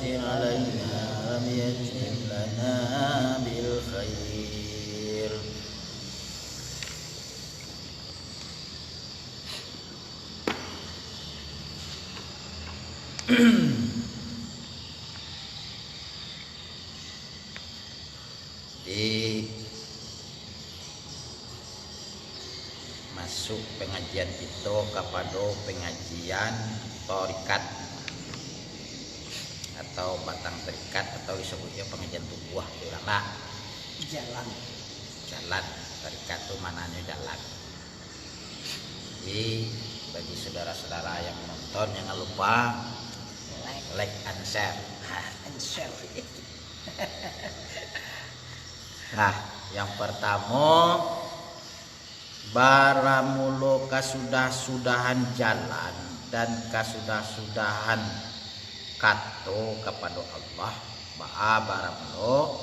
يسر علينا ولم يجعل لنا بالخير. Di masuk pengajian itu kepada pengajian torikat atau batang terikat atau disebutnya pengajian tubuh ulama. Jalan terikat itu mananya jalan. Jadi bagi saudara-saudara yang menonton jangan lupa like and share. Nah, yang pertama baramulo kasudah-sudahan jalan dan kasudah-sudahan kato kepada Allah baramulo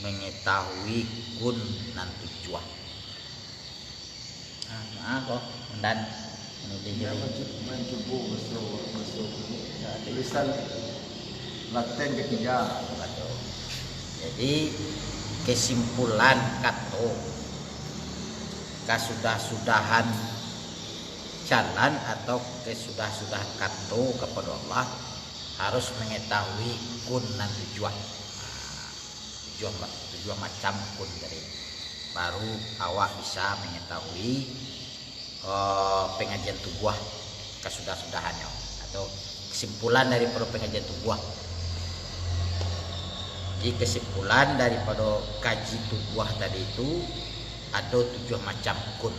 mengetahui kun dan tujuan. Nah, kok dan ini mencoba masuk tulisan Latin ketiga. Jadi kesimpulan kato kasudah-sudahan jalan atau kesudah-sudahan kato kepada Allah harus mengetahui kun dan tujuan. Tujuan macam kun dari baru awak bisa mengetahui pengajian tubuh kesudah-sudahannya atau kesimpulan daripada pengajian tubuh. Jadi kesimpulan daripada kaji tubuh tadi itu ada 7 macam kun.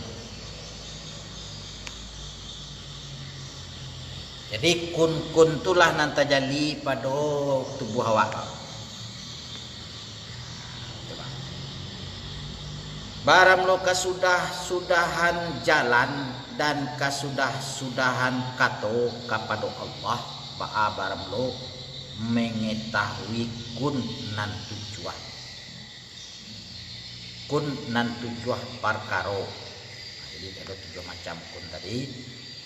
Jadi kun itulah nanti jali pada tubuh awak. Barang lo kasudah-sudahan jalan dan kasudah-sudahan kato kepada Allah barang lo mengetahui kun nan tujuan. Kun nan tujuan perkara. Jadi ada 7 macam kun tadi,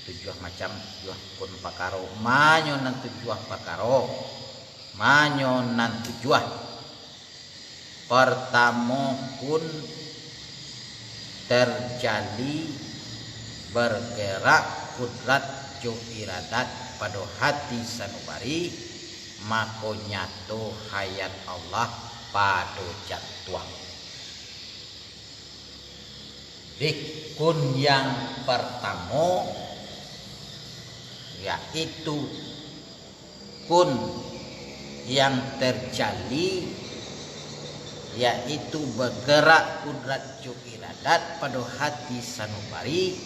7 macam tujuan kun perkara. Manyo nan tujuan perkara. Manyo nan tujuan. Pertama kun terjadi bergerak kudrat jo iradat pada hati sanubari mako nyato hayat Allah pada jatuang. Kun yang pertama yaitu kun yang terjadi yaitu bergerak kudrat jo iradat pada hati sanubari.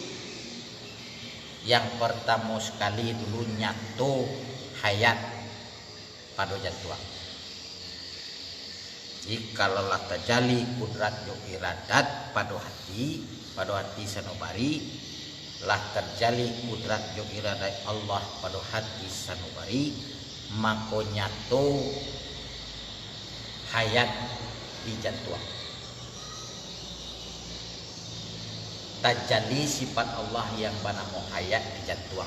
Yang pertama sekali dulu nyato hayat pada jatuh. Jikalau terjadi kudrat jo iradat pada hati sanubari lah terjadi kudrat jo iradat Allah pada hati sanubari maka nyato hayat di jatuh. Terjadi sifat Allah yang bernama hayat di jatuh.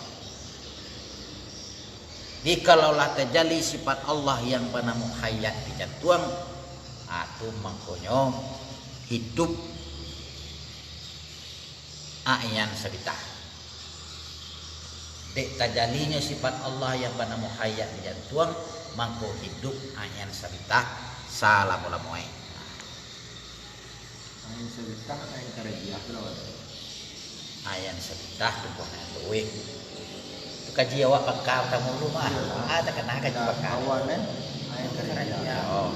Jikalau terjadi sifat Allah yang bernama hayat di jantung, itu makanya hidup ayan sabitah. Dek terjadinya sifat Allah yang bernama hayat di jantung, maka hidup ayan sabitah salamulamoy. Ayan sabitah ayan karajiah berapa? Ayan sabitah tubuhnya duit. Kaji awak pekal kamu rumah ada kena kaji pekal awan ayan karajiah. Oh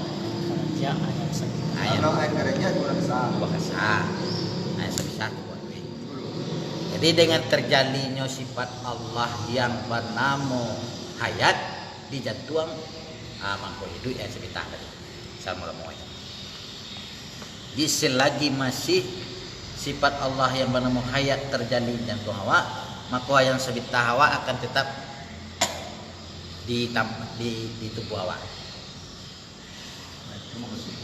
Yang ayat sabitah. Kalau ayan karajiah kurang sah. Ayan sabitah buat. Jadi dengan terjadinya sifat Allah yang bernama hayat di jantung maka hidup ayan sabitah tadi salamulamoy. Jadi selagi masih sifat Allah yang bernama hayat terjadi di jantung awak, maka yang sabitah awak akan tetap di tubuh awak. Terima kasih.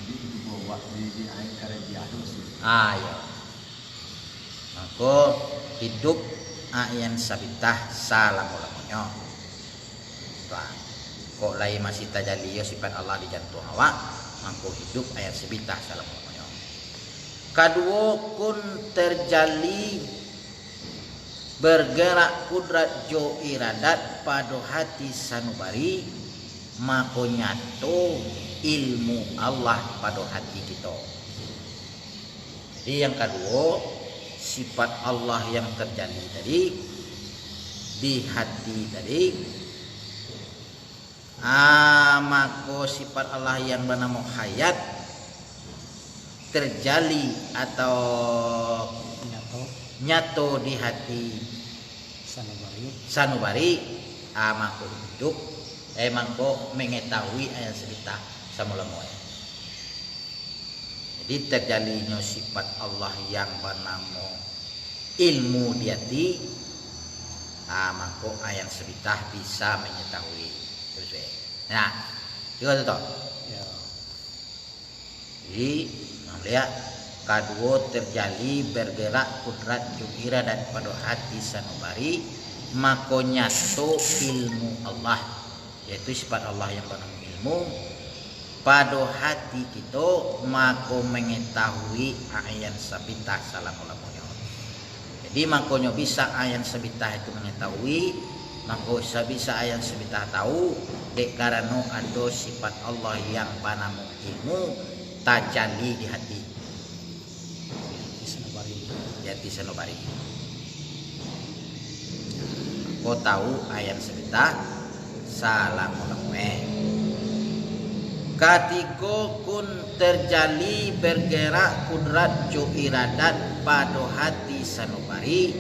Jadi tubuh awak di ayan karajiah itu. Ya. Maka hidup ayan sabitah salamulamoy. kok lain masih tajalli sifat Allah di jantung awak mangko hidup ayat sebitah salam ulamanya. Kedua kun terjalli bergerak kudrat jo iradat pada hati sanubari mako nyato ilmu Allah pada hati kita. Jadi yang kedua sifat Allah yang terjalli tadi di hati tadi mako sifat Allah yang bernama hayat terjalli atau nyato di hati sanubari mako hidup mako mengetahui ayat sebitah samulamoy. Jadi terjalinya sifat Allah yang bernama ilmu di hati mako ayat sebitah bisa mengetahui. Nah, juga tu. Ya. Jadi, lihat kedua terjali bergerak kudrat jukira dan pada hati sanubari mako nyato ilmu Allah, yaitu sifat Allah yang bernama ilmu pada hati kita mako mengetahui ayan sabitah salam ulamanya. Jadi makonya bisa ayan sabitah itu mengetahui, mako bisa ayan sabitah tahu dek karena ada sifat Allah yang bernama ilmu tajalli di hati sanubari. Kau tahu ayat sebita salam ulamanya. Ketika kun terjali bergerak kudrat jo iradat pada hati sanubari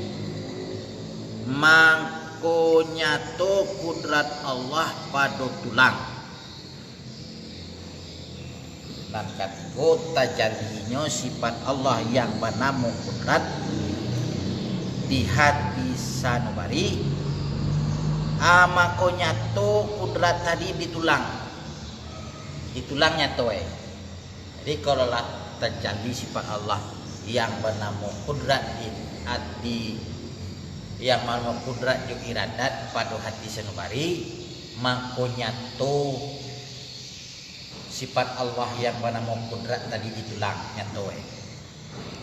mangko nyato kudrat Allah pada tulang. Dan ketika tajallinya sifat Allah yang bernama kudrat di hati sanubari mako nyato kudrat tadi di tulang nyato Jadi kalau lah tajalli sifat Allah yang bernama kudrat di hati yang bernama kudrat jo iradat pada hati sanubari mako nyato sifat Allah yang bernama kudrat tadi di tulang nyato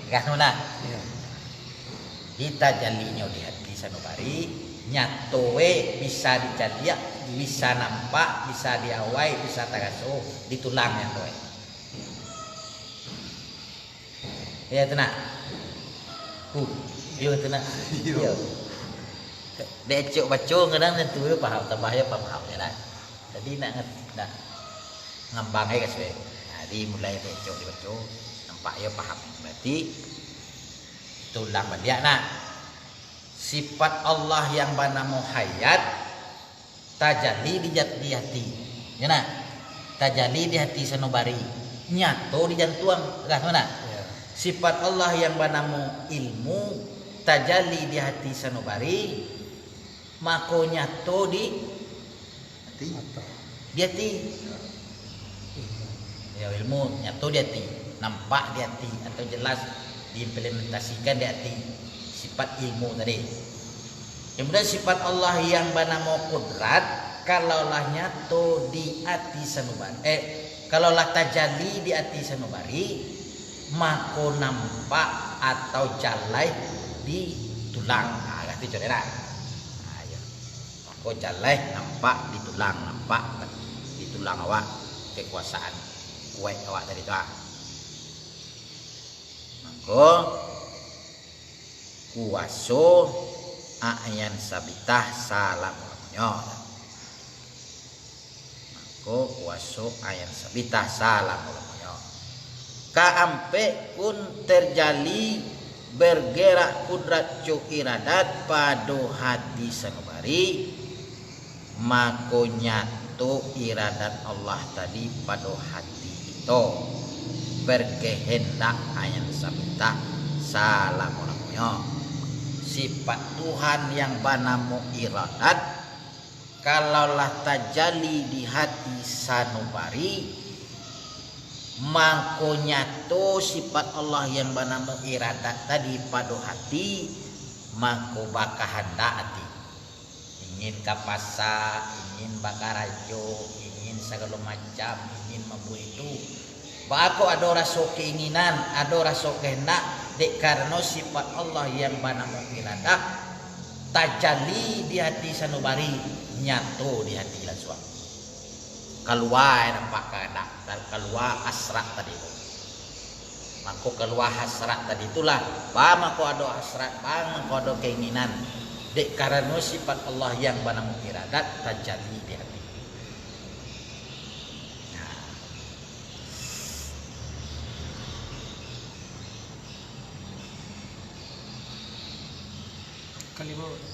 mana? Ya. Ditajallinya di hati sanubari nyato bisa dicadia, bisa nampak, bisa diawai, bisa tagaso di tulang nyato ya tenang yo tenang yo decok baca kadang tentu paham tambah ya paham ya lah. Jadi nak ngambang aja guys. Jadi mulai becok dibaca nampak ya paham. Berarti tulang balik nak sifat Allah yang bernama hayat tajalli di hati. Ya nak tajalli di hati sanubari nyato di jantung lah mana? Ya. Sifat Allah yang bernama ilmu tajalli di hati sanubari mako nyato di hati. Ya ilmu nyato di hati, nampak di hati atau jelas diimplementasikan di hati sifat ilmu tadi. Kemudian sifat Allah yang bernama kudrat kalaulah nyato di hati sanubari kalaulah tajalli di hati sanubari mako nampak atau jalai di tulang. Ganti contohnya. Ayo. Mako jalai nampak di tulang, nampak di tulang awak kekuasaan kuat awak tadi tu. Mako kuaso ayan sabitah salam ulamanya. Mako kuaso ayan sabitah salam ulamanya. Kaampe pun terjali bergerak kudrat jo iradat pada hati sanubari mako nyato iradat Allah tadi pada hati itu berkehendak ayan sabitah salam ulamanya. Sifat Tuhan yang bernama iradat kalaulah tajalli di hati sanubari mangko nyato sifat Allah yang bernama iradat tadi pada hati mangko bakal hendak hati ingin ke pasar, ingin bakar rajo, segala macam ingin membuat itu. Aku ada rasa keinginan, ada rasa kehendak, dek karena sifat Allah yang banamu iradah tajalli di hati sanubari, nyatu di hati langsung. Keluar nampak kehendak, keluar hasrat tadi itu. Maka keluar hasrat tadi itulah, bang aku ada hasrat, bang aku ada keinginan. Dek karena sifat Allah yang banamu iradat tajalli di hati.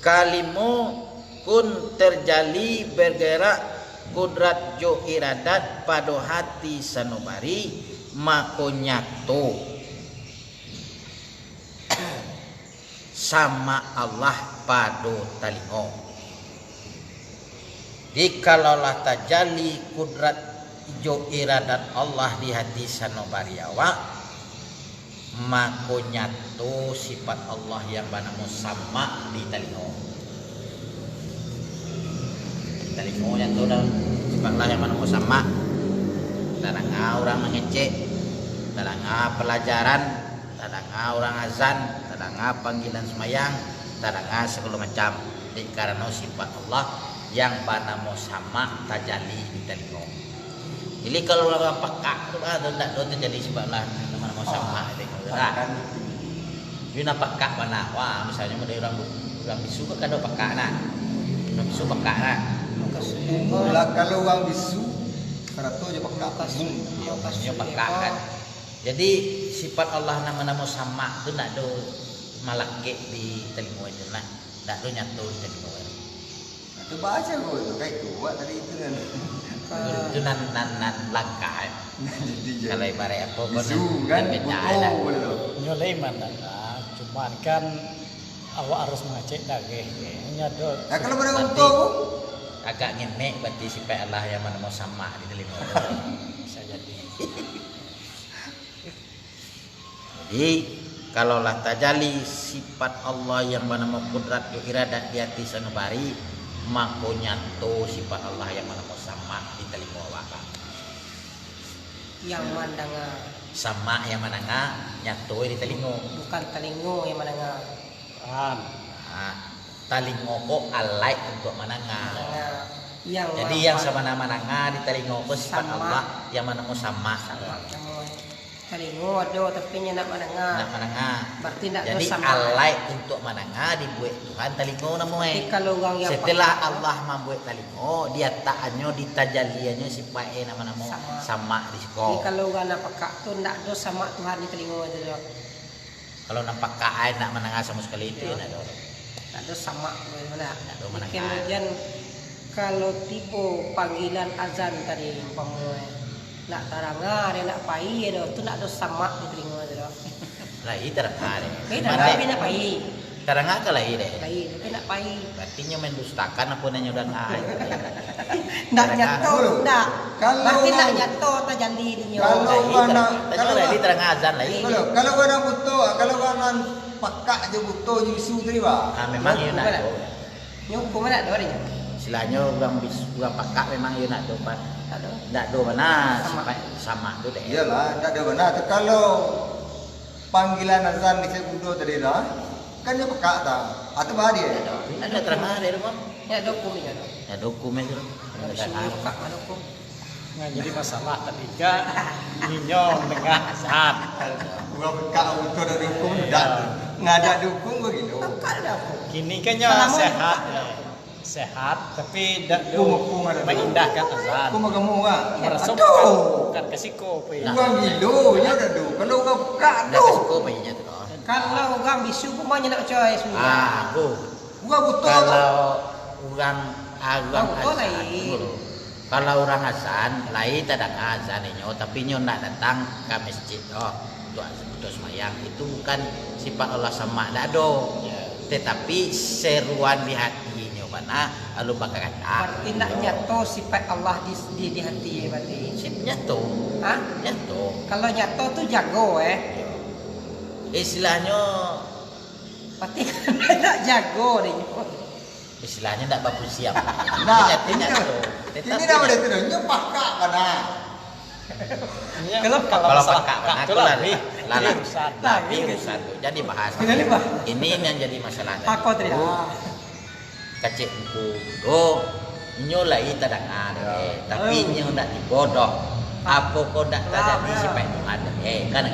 Kalimu kun terjali bergerak kudrat jo iradat pada hati sanubari mako nyatu sama Allah pada talingo. Dikalalah tajali kudrat jo iradat Allah di hati sanubari awak, mako nyatu sifat Allah yang banamu sama di talingo. Talingo nyatu dan sifat Allah yang banamu sama. Tadanga orang mengecek, tadanga pelajaran, tadanga orang azan, tadanga panggilan semayang, tadanga segala macam. Karena sifat Allah yang banamu sama tajali di talingo. Jadi kalau orang peka tu tidak terjadi sifat Allah yang banamu sama. Dia nak pakak mana? Wah, misalnya ada orang bisu kan ada pakak nak. Orang bisu pakak nak. Lah kalau orang bisu karato je pakak. Dia pakak kan. Jadi sifat Allah nama-nama sama tu nak do malakik di telinga itu nak. Tak do nyatu di telinga. Itu baca kau tu kayak tu buat tadi itu kan. Itu nan langkah. Kalau ibarat apa bisu kan betul. Nyolai mana cuman kan awak harus mengecek daging. Nyadot. Nah kalau pada untuk agak ngenek berarti sifat Allah yang mana mau sama di telinga. Bisa jadi. Jadi kalaulah tajali sifat Allah yang mana mau kudrat yo iradat di hati sanubari, maka nyatu sifat Allah yang mana mau sama di telinga awak. Yang mandanga Sama yang mana nyatu di telinga. bukan telingo yang mandanga. Telinga kok alai untuk mananga. Yang Jadi yang sama mananga di telinga kok sifat Sama. Allah yang mana mau sama. Telingo ada tapi nya nak mandanga. Nak mananga. Berarti nak Jadi sama. alai untuk mananga dibuat Tuhan telinga Tapi namanya. kalau orang yang Setelah pakak, Allah membuat telinga, dia taannya ditajaliannya sifatnya nama-nama sama di Jadi siko. kalau orang nak pakak tu nak do sama Tuhan di telingo aja dah. Kalau nampak kain nak menengah sama sekali itu ya nak do. Nak do sama mana. Nak do menengah. Kemudian kalau tiba panggilan azan tadi umpamanya nak taranga dia nak pai dia tu nak do sama di telingo aja dah. Lah itu terang Beda tapi nak pai. Terang ke lah ini. Pai tapi nak pai. Berarti nyo mendustakan apa nanya udah kain. Nak nyato nak. Kalau- Berarti nak nyato tak jadi dia. Kalau- Tanya lagi terang azan lagi. Kalau orang butuh, kalau orang pakak je butuh je bisu tadi bah. Memang you nak do. Nyukup mana ada dia? Istilahnya orang pakak memang you nak do pak. Tak ada. Tak do mana Sama. sama tu deh. Iyalah, tak ada benar. Kalau panggilan azan di segundo tadi dah, kan dia pakak tak? Atau bah dia? Ada terang ada rumah. Ya dokum ni ada. Ya dokumen tu. Suruh kak mana dokum. Nah, jadi masalah tadi kan ninyong dengan azan. Gua pakak untuk ada dukung, tak ngada dukung begitu. Kak ada apa? Kini kan yo Salamun. sehat. Sehat tapi dak Kumuk ada. mengindahkan azan. Aku magamu ah. Merasuk Aduh. bukan kesiko pe. Gua gilo, ya dah tu. Kalau gua pakak Dah tu, kesuko bayinya tu. Kalau orang bisu pun banyak nak coy semua. Aku gua butuh. kalau orang betul azan lain. dulu. Kalau orang azan lain tak ada azan nyo tapi nyo nak datang ke masjid untuk semayang itu bukan sifat Allah sama dak do. Tetapi seruan di hati nyo mana lalu bakal kata. Berarti nak nyato sifat Allah di hati berarti. Sipnya tu, Hah? nyato. Kalau nyato tu jago Istilahnya Berarti nak jago dia. istilahnya tak bagus siap. Nah, Nyato. tetap Ini nama punya. dia tu nyepah kak kana. Kalau Kalau masalah peka kakak aku itu lagi lala urusan. lagi urusan tuh. Jadi bahas. Kenali, Bah? Ini yang jadi masalah. Aku tadi. Kacik ku do nyolai tadangan tapi nyo ndak dibodoh. Apa kau ndak tajadi sipai tu ada kan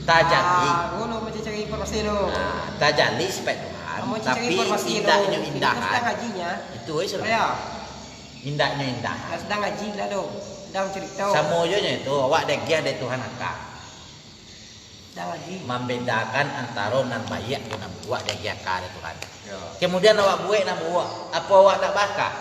tajadi. Gulu macam cari informasi tu. Nah, tajali sipai Tuhan Kamu cari tapi informasi tu. indahnya Kita indahan. sedang ngajinya. Itu wis Ya. indahnya indah. Kita sedang ngaji lah tu. Sedang cerita. Samoyonya itu awak degiah dari Tuhan akak. Sedang ngaji. Membedakan antara nan baik dengan buah degiah akak dari Tuhan. Ya. Kemudian awak buat nak buat apa awak tak bakar?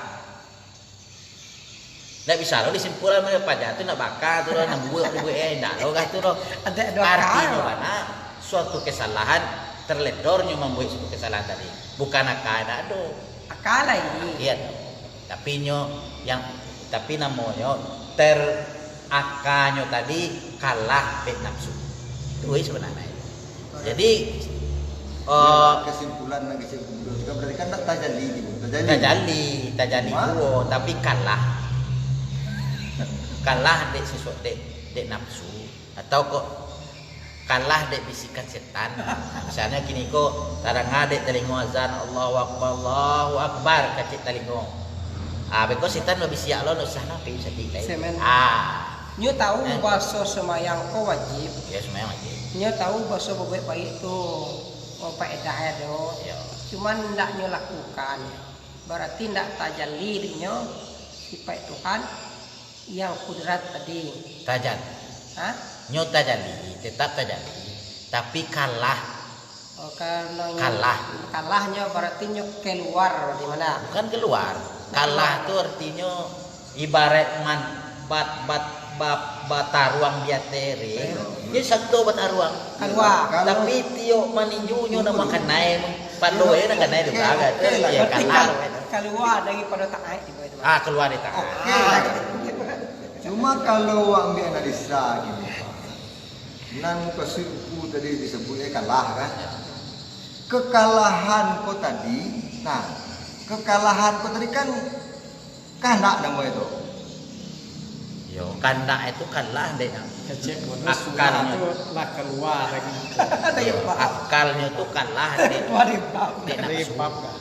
Tak bisa lo disimpulan mereka pajak tu nak bakar tu lo nak buat dah lo kah tu lo. Ada dua Artinya akal. mana suatu kesalahan terledornya membuat suatu kesalahan tadi. Bukan akal ada do. Akal lah ini. Iya. Tapi nyo yang tapi namanya akanyo tadi kalah dek nafsu. Itu sebenarnya. Jadi Kesimpulan lagi kesimpulan juga berarti kan tak tajali gitu. tajali duo tapi kalah dek sesuatu dek nafsu atau kok kalah dek bisikan setan. Misalnya kini kok tarang dek telingo azan Allahu Akbar kacik telingo. Beko setan lo bisi Allah no sana pe sedih kai. Semen. Nyo tahu bahasa semayang ko wajib. Ya semayang wajib. Nyo tahu bahasa baik baik tu. Faedah tu. Ya. Cuman ndak nyo lakukan. Berarti ndak tajalli nyo sifat Tuhan yang kudrat tadi. Tajal. Hah? Nyo tajali, tetap tajali. Tapi kalah. Oh, karena kalahnya berarti nyo keluar di mana? Bukan keluar. Kalah tu artinya ibarat bataruang biatere. Dia satu bataruang. Keluar. Tapi tio maninjunyo na makanay pandoy na kanay di ba? Ya Berarti kalah. keluar daripada taat di bawah itu. Keluar di tangan. Cuma kalau ambil analisa gini, nan kesimpu tadi disebutnya kalah kan? Kekalahan kau tadi, nah kekalahan kau tadi kan kandak nama itu. Yo, kandak itu kalah deh. Kecil bonus Akalnya. itu lah keluar lagi. Akalnya tuh kalah deh. Dari bab kan.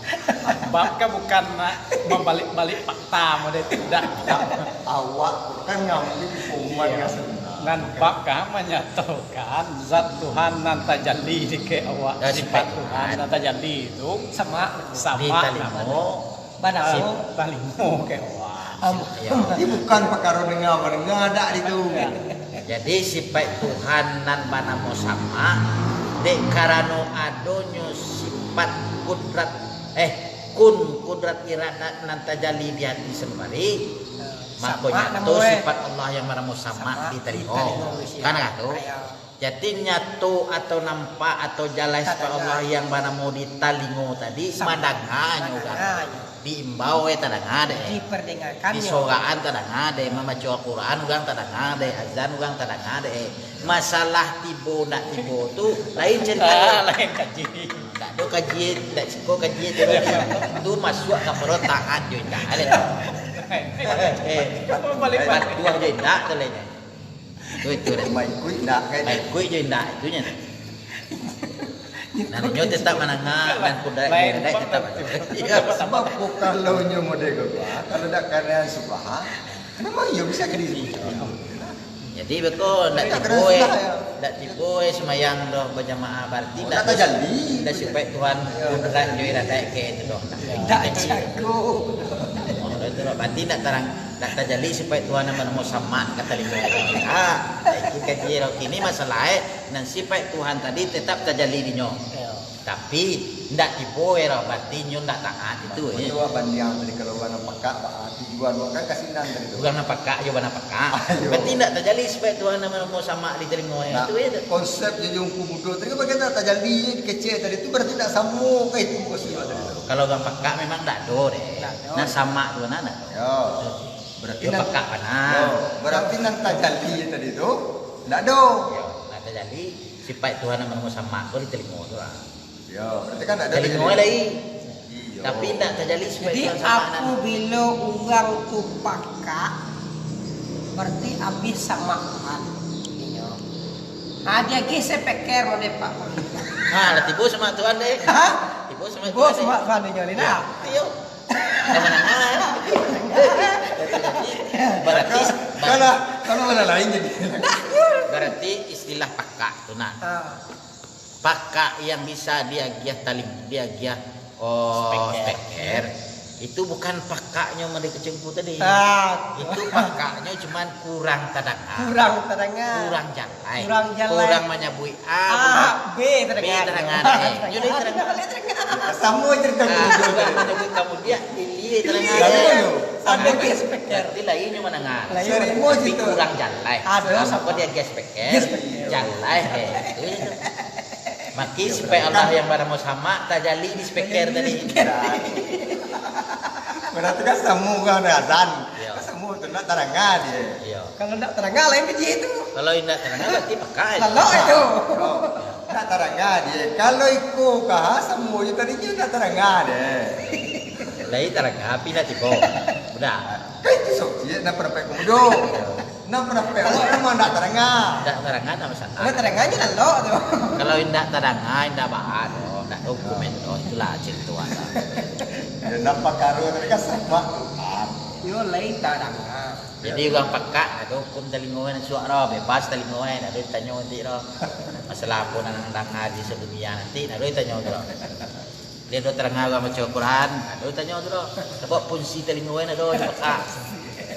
Bab kan bukan nak membalik-balik fakta model tidak. Awak kan ngambil pengumuman Iya. yang sebenar. Nan bab kan menyatakan zat Tuhan nan tajalli di ke awak. Dari Sifat Tuhan. Tuhan nan tajalli itu Sama. Di sama talimo. Banamu. talimo ke awak. Ya. Ini bukan perkara dengar ada itu. Jadi sifat Tuhan nan banamo sama dek karano adonyo sifat kudrat kudrat iradat nan tajali di hati sembari makanya tu sifat Allah yang banamo sama diterima kan tu. Jadi nyatu atau nampak atau jalan sifat Allah yang banamo di talingo tadi madanganyo kan diimbau tadang ade Diperdengarkan di sogaan tadang ade membaca Al-Quran ugang tadang ade azan ugang tadang ade masalah tibo nak tibo tu lain cerita Lain kaji. tak ada kajian tak siko kajian tu masuk ke perut taat jo indah ale Balik-balik. tuang jo indah tu lainnya itu deh Mai kuih nak kan? baik kui jo indah itunya dan nyo tetap menangah dan kuda tetap Sebab kalau nyo model gua, kalau dak kalian subah, kenapa yo bisa ke di situ? jadi betul ndak tiboe semayang doh berjamaah berarti Tak tajalli. ndak supaya Tuhan kudrat jo irada ke itu doh Tidak jago. itu doh berarti ndak terang ndak tajali supaya Tuhan mau sama kata lima kaji kini masalahnya nan sifat Tuhan tadi tetap tajali dinyo tapi ndak tiboe roh berarti nyo ndak taat itu Itu bandiang tadi kalau bana pekak tujuan kan kasinan tadi tu. bukan napaka yo napaka berarti ndak tajali supaya Tuhan mau sama di telingo Nah, itu itu konsep jujung mudo tadi bagaimana tajalli kecil tadi itu berarti tak sama ke itu konsep tadi tu. kalau gang peka memang ndak do deh nah sama dua nana Yo. Berarti yo nan peka pana Yo, berarti nan tajalli tadi tu ndak do. yo ndak tajali sifat Tuhan mau sama ko di telingo tu lah Yo, berarti kan ada telingo lagi Iya. Tapi tidak terjadi Jadi aku bila orang tu pakak berarti habis sama Tuhan. Dia kisah peker mau depak. lah tipu sama Tuhan deh. Tipu sama Bos Tuhan. mak kan nyali nah. Tiyo. Kemenangan. Berarti Kalau mana lain jadi. berarti istilah pakak tuh nah. Pakak yang bisa dia giah speker itu bukan pakaknya mereka kecempu tadi. Itu pakaknya cuman kurang tadangan. Kurang jalai. Kurang menyabui B B tadangan. Jadi tadangan. Sama cerita muncul. Menyebut kamu dia ini tadangan. Ada gas speaker. Berarti lainnya menengah. Serimu Tapi situ. kurang jalai. Ada Apa dia gas speker? Jalai. Maki supaya Allah yang barang mau sama tak jali di speaker tadi. Berarti kan semua orang azan. Iya. Semua tu nak tarangan dia. Iya. Kalau tak terangkan lain biji itu. Kalau indah terang berarti pakai. Kalau itu. Oh, nak tarangan dia. Kalau ikut kah semua itu tadi dia nak tarangan dia. Lai terang api nak tibo. Udah. Kan itu sok dia nak pernah pakai komodo. Nak pernah pakai awak memang nak tarangan. Tidak terangan sama sana. Kalau terangannya lalu tu. Kalau indah terangan, indah bahan, indah dokumen, itulah cerituan. Dia nampak karo tadi kan sama Tuhan. Yo lain terangkan. Jadi orang pakak, ada hukum telingoan suara bebas telingoan, ada tanya nanti roh. Masalah apa nang ngaji sedunia nanti, ada tanya roh. Dia do terang agama baca Quran, ada tanya roh. Sebab fungsi telingoan ada pakak.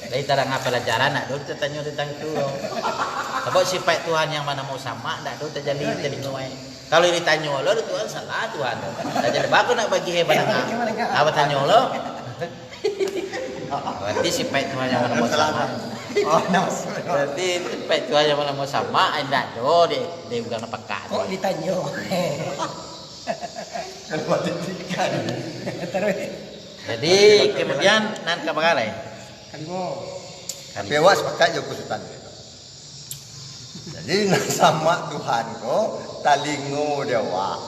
Dari terang pelajaran, ada tanya tentang itu roh. Sebab sifat Tuhan yang mana mau sama, ada terjadi telingoan. Kalau ditanya lo, Tuhan salah Tuhan. Jadi bagus nak bagi hebat nak. Apa tanya lo? Berarti sifat Tuhan yang mana mau sama. Oh, nas. Berarti sifat Tuhan yang mana mau sama, anda do dia bukan pekat. Kok ditanya? Kalau mati tikan. Terus. Jadi kemudian nan kapagalay. Kalimo. Tapi awak sepakat je kusutan. Jadi nak sama Tuhan ko talingo dia wak.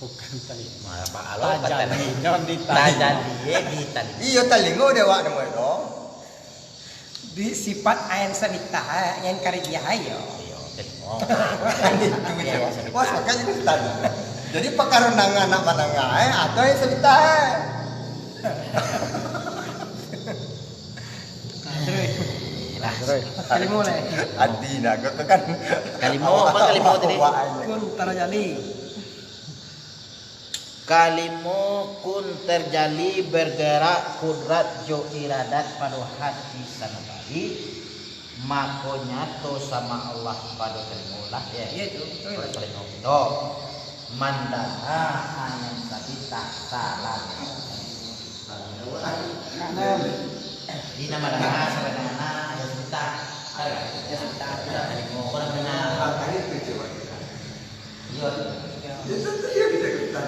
Bukan tali. Apa alo Tajali, non di tali. Tajali di tali. Iyo talingo dia wak nama itu. Di sifat ayan sabita yang karya ayo. Iya, terima. Kan itu je. Wah sepakat je kusutan. Jadi pakarenangan nak panangan atau yang sebita. Terus. Kalimo lah. Adi nak kau kan. Kalimo apa kalimo tadi? Kun tarajali. Kalimo kun terjali bergerak kudrat jo iradat pada hati sanabari makonya to sama Allah pada kalimo lah ya. Iya tu. Kalimo do mandaha anan sabita salam. Di nama nama sebenarnya ada cerita ada cerita dari orang dengar Kali itu coba. iya Itu dia kita kusutan.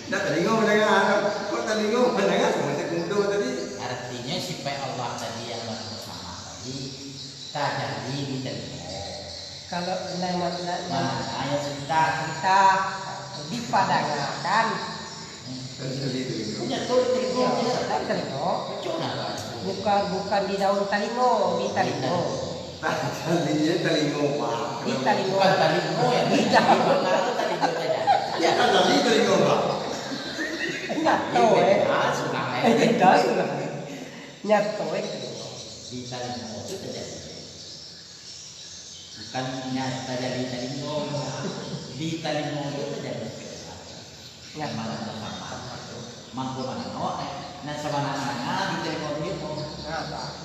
Nak talingo mendengar. Kau talingo mendengar semua kundo tadi. artinya sifat Allah tadi yang bersama tadi terjadi di telinga Kalau nama ayat cerita kita dipadangakan Kan sekali itu. punya tuh di telinga tak telingo. cuma Bukan di daun talingo, di talingo. Talingo pak. Di talingo. bukan telinga ya di telinga telinga saja Ya kan tadi talingo pak. Nyato sudah Tidak sudah. Nyato talingo. di telinga itu terjadi bukan nyata jadi telinga di telinga itu terjadi yang mana sama mampu mana nah sama anak di telinga itu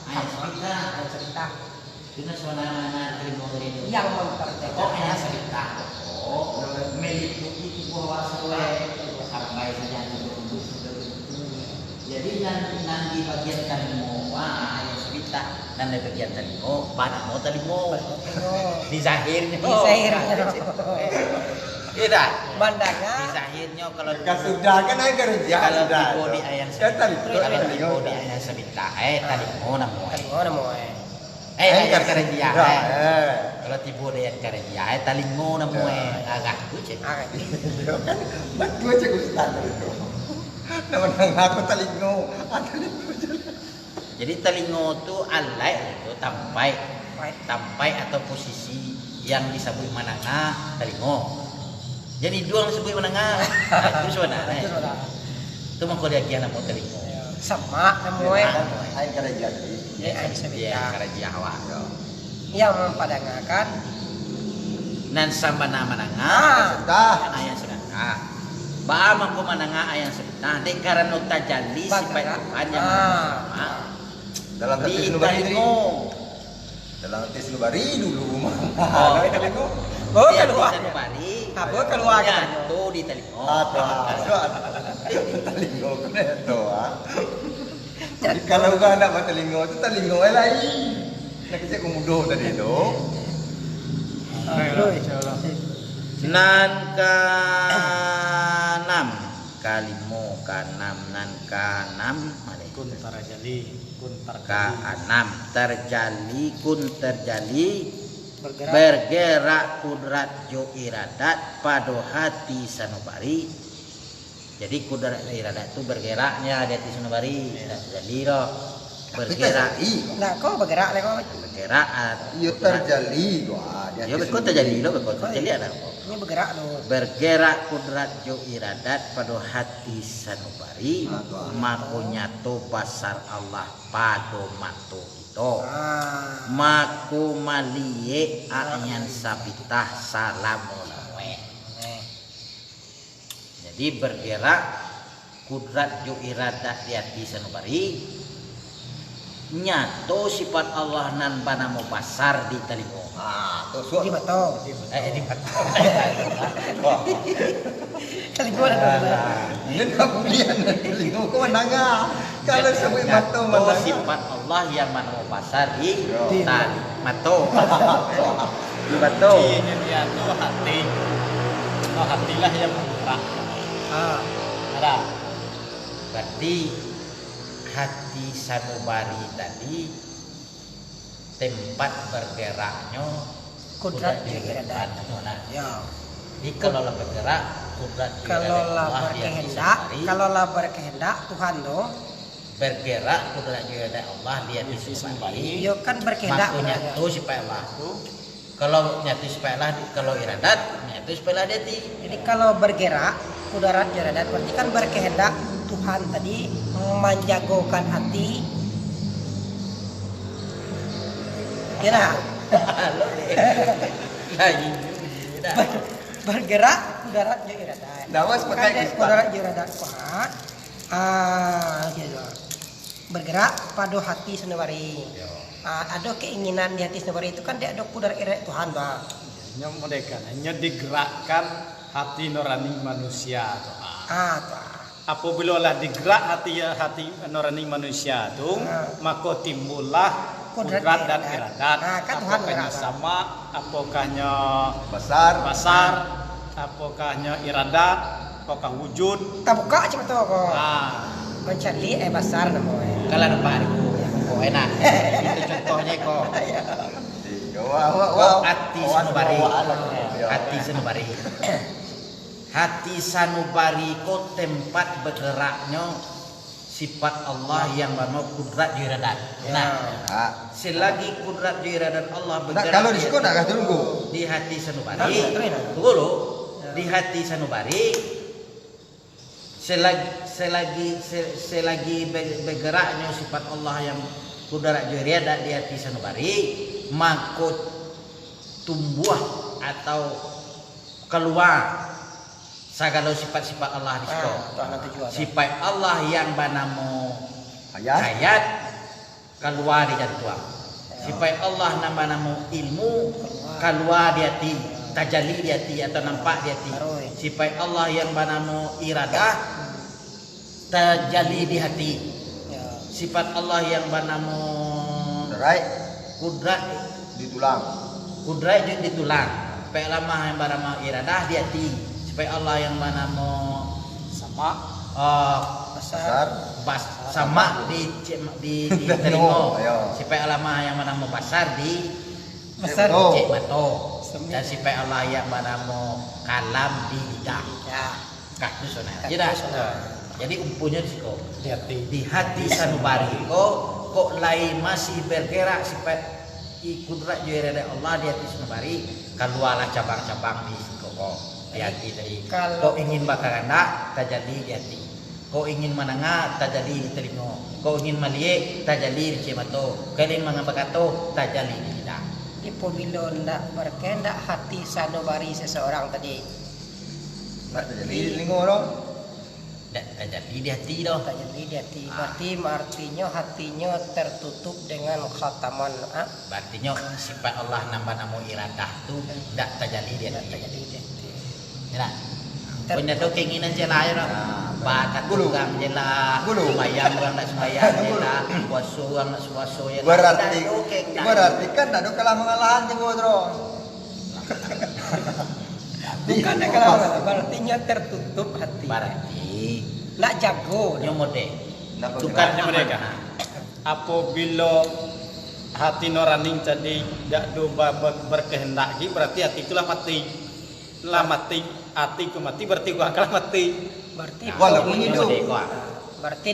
ayat cerita dengan sama anak telinga itu Yang oh mempertegas. ayat cerita oh meliputi tubuh waswe sampai saja jadi nanti bagian telinga ayat cerita dan di bagian telinga pada mau telinga di zahirnya Di zahirnya. tidak di Pandangan. zahirnya kalau Kan sudah kan ada kerja kalau sudah. tipe di ayat Kan tadi kalau tipe di ayat sebita tadi mau namu Talingo namo ayat kerja Sudah. kalau tipe di ayat kerja tadi mau namu agak lucu Dia kan buat dua cek ustaz itu. Naman aku telingo. Jadi telingo itu alai itu tampai, tampai atau posisi yang disebut mananga telingo. Jadi dua disebut mananga. Nah, itu sebenarnya. Itu mah kalau dia nama telingo. Sama namanya. Ain kada jadi. Ya, ain Dia sebita. karaji hawa. Yang mempadangkan Nan sama nama mananga. Dah. Ayah sedangkan. Ba ko mananga ayang sebutna dek karena tajalli sifat Tuhan yang sama Dalam di hati sunubari. telingo. Dalam hati sunubari dulu mah. Oh. Dari telingo. oh Dia keluar. di Bali. Apa keluar kan? Nyatu di telingo. Telingo kena itu Jadi kalau gak anak buat telingo itu telingo lain. Nak kasi kumudo tadi itu. Nan ka 6 kalimo ka 6 nan ka 6 kun tarajali kun ka 6 terjali kun terjali Bergerak. bergerak kudrat jo iradat pada hati sanubari. Jadi kudrat iradat itu bergeraknya di hati sanubari. Jadi loh bergerak. Nah, kau bergerak lah kau. Bergerak. Iya terjadi doa. Ya betul terjadi loh betul terjadi ada. Ini bergerak loh. Bergerak kudrat jo iradat pada hati sanubari. Makunya to basar Allah pada matu itu. Maku maliye ayan sabitah salamun we. Jadi bergerak kudrat jo iradat di hati sanubari. Nyato sifat Allah nan banamo pasar di telingo. Tuh suat. Di betul. Di Telingo ada. Ini kemudian telingo kau menanga. Kalau sampai mata Nyato menanga. sifat Allah yang banamo pasar di Yo. tali mato. Di mato. ini dia tuh hati. Oh, hatilah yang bergerak. Ada. Berarti hati sanubari tadi tempat bergeraknya Kudrat di iradat. Nah, Ya. jadi kalau lah bergerak kudrat Kalau lah Allah yang berkehendak, disabari. kalau lah berkehendak Tuhan tuh, Bergerak kudrat iradat Allah dia disabari. yo kan berkehendak. Makanya tuh supaya Allah. Kalau nyatu supaya Allah, kalau iradat nyatu supaya Allah dia ti. Jadi kalau bergerak, kudrat iradat berarti kan berkehendak Tuhan tadi menjagokan hati. Ya nah, Lagi. bergerak kudrat iradat. Dawas Kan pakai ada ispat. kudrat iradat kuat. Gitu. Bergerak pada hati sanubari. Ada keinginan di hati sanubari itu kan dia ada kudrat iradat Tuhan, Bang. Hanya mereka hanya digerakkan hati nurani manusia. Tuh. Apabila lah digerak hati nurani manusia itu, maka timbullah Kudrat kudrat dan iradat. iradat. Kan Tuhan Apakahnya iradat. sama, apakahnya Besar. basar, apakahnya iradat, apakah wujud. Tak buka cuma tu kok. Nah, Mencari besar namanya. Kalau nampak aku, kok enak. Itu contohnya kok. Hati sanubari. Hati sanubari. Hati sanubari kok tempat bergeraknya sifat Allah yang bernama kudrat iradat. Nah, selagi kudrat iradat Allah bergerak Kalau di sekolah nak tunggu. di hati sanubari. Tunggu dulu. Di hati sanubari selagi bergeraknya sifat Allah yang kudrat iradat di hati sanubari, maka tumbuh atau keluar segala sifat-sifat Allah di situ. Sifat Allah yang bernama hayat keluar di jantung. Sifat Allah yang bernama ilmu keluar di hati, tajalli di hati atau nampak di hati. Sifat Allah yang bernama iradah tajalli di hati. Sifat Allah yang bernama kudrat Di tulang. kudrat di tulang. Sifat Allah yang bernama iradah di hati. Supaya Allah yang bernama sama Besar. sama di telingo. Ayo. Supaya Allah yang bernama basar di Besar. cek mato. Dan supaya Allah yang bernama kalam di lidah. Ya. Kak itu sunnah. Tidak. Jadi umpunya siko di hati. di hati sanubari kok lain masih bergerak sifat kudrat dari Allah di hati sanubari keluarlah cabang-cabang di siko di hati tadi. Kok ingin bakal anak terjadi di hati. Kau ingin menengah terjadi di telinga. Kau ingin melihat terjadi di cimato. Kau ingin mengabakato terjadi di lidah. Apabila ndak berkehendak hati sanubari seseorang tadi Tak jadi lingo dong. Tak terjadi di hati dah. tak jadi di hati. Berarti artinya hatinya tertutup dengan khataman. Berartinya sifat Allah nambah nama iradah tu tak terjadi di Tak hati. jadi di hati. Ya. Punya tu keinginan je lah ya. Bakat Gulu. tukang je lah. Gulu. Sembayang orang nak sembayang je lah. Puasa orang nak puasa je lah. Berarti kan tak ada kalah mengalahan je gua terus. Bukan kalau artinya tertutup hati. Berarti Nak jago. nyomode. Nak Tukar bergerak. mereka. Apabila hati nuraning tadi tidak berkehendak, berarti hati itulah mati. Lah mati, hati ku mati berarti gua akan mati. Berarti Walaupun hidup. Berarti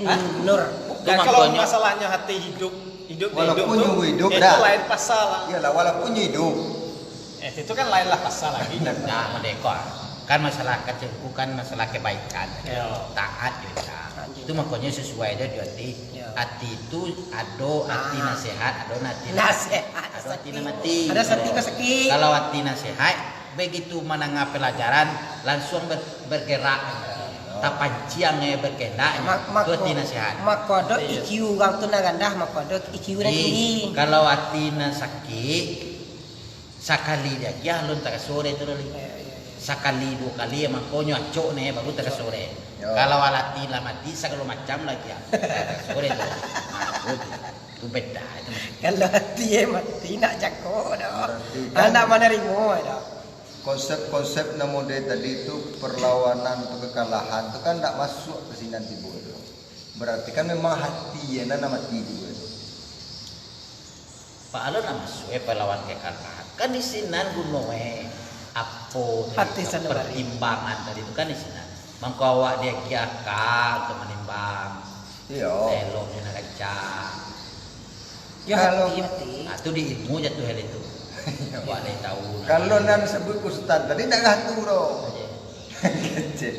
nur. Dan kalau masalahnya hati hidup Walaupun tuh, hidup itu dah. lain pasal. Iyalah walaupun hidup. Itu kan lainlah pasal lagi. Nah, merdeka. Kan masalah bukan masalah kebaikan. Ya. Taat juga. Itu makanya sesuai dia di hati. Ya. Hati itu ada hati nasihat, ada hati Nasihat. ada hati mati. Ada sati keseki. Kalau hati nasihat, begitu menengah pelajaran langsung bergerak. Tapanciangnya berkehendak. Itu hati nasihat. Makodo IQ orang tu nagandah makodo IQ na tinggi. Kalau hati sakit, sekali dia lun tak sore itu lagi. Sekali dua kali emang konyo acok nih baru tak sore. Yo. Kalau alati lah mati segala macam lagi ya. Sore itu. Itu beda itu. Kalau hati mati nak jago dah. Berarti kan- Anak mana rimo dah. Konsep-konsep namanya tadi itu perlawanan atau kekalahan itu kan tidak masuk ke sini nanti bu. Berarti kan memang hati ya nama tidur. Pak Alun masuk pelawan kekalahan. Kan di sini gunung apa Hati sanubari. pertimbangan tadi itu kan di sini. Mengkawak dia kiaka untuk menimbang. Iya. Eloknya nak kaca. Ya Kalau- hati. Nah, itu di ilmu jatuh hal itu. Wah, dia tahu. Kalau nan sebut ustaz tadi tidak hatu bro. Kecil.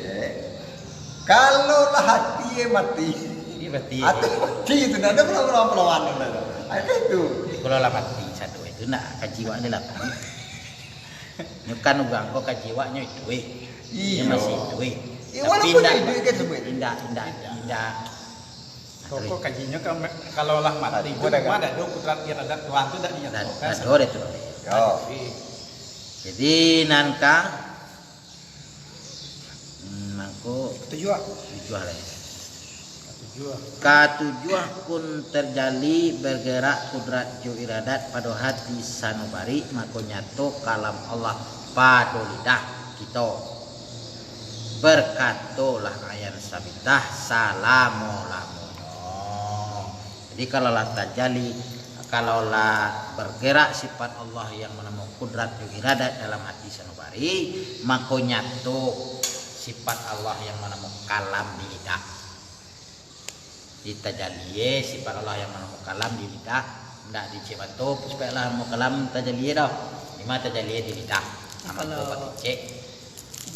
Kalau lah hati mati. Ini berarti Hati itu tidak ada perlawanan. Ada itu. kalau lah mati satu itu nak kajiwa ni lah. Nyukan ugang kau kajiwanya itu Iya. Ini masih itu Walaupun itu kan sebut. indah. Kok kajinya kalau lah mati itu Ada kan? ada do kudrat iradat Tuhan itu tidak dinyatakan. Ada itu. Yo. Jadi nanka mangko Tujuan. tujuh lah. Katujuh pun terjadi bergerak kudrat ju iradat pada hati sanubari maka nyato kalam Allah pada lidah kita berkatolah ayat sabitah salamu lamunyo. Jadi kalau lah terjadi kalau lah bergerak sifat Allah yang menemukan kudrat ju iradat dalam hati sanubari maka nyato sifat Allah yang menemukan kalam di lidah. Tajaliyah sifat Allah yang menemukan kalam di lidah tidak dicebato supaya Allah mau kalam tajaliyah dah lima tajaliyah di lidah sama tu pakai cek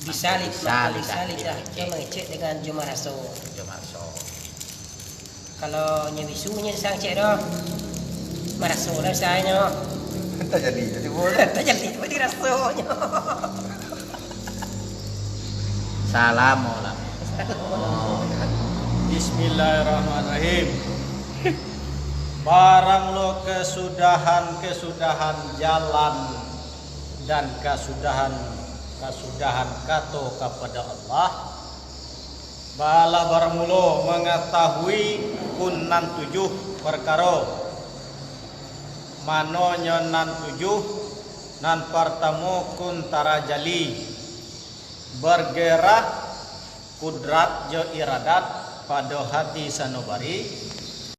Bisa lidah. lidah. Cuma cek dengan jumlah raso. cuma so Kalau nyewisunya sang cek dah. Maraso dah saya. Tak jadi boleh. Tak jadi apa di rasonya. salamualaikum. Bismillahirrahmanirrahim. Barang lo kesudahan jalan dan kesudahan kato kepada Allah. Bala barang mulo mengetahui kunan 7 perkara. Manonya nan 7 nan pertama kun tarajali bergerak kudrat jo iradat pada hati sanubari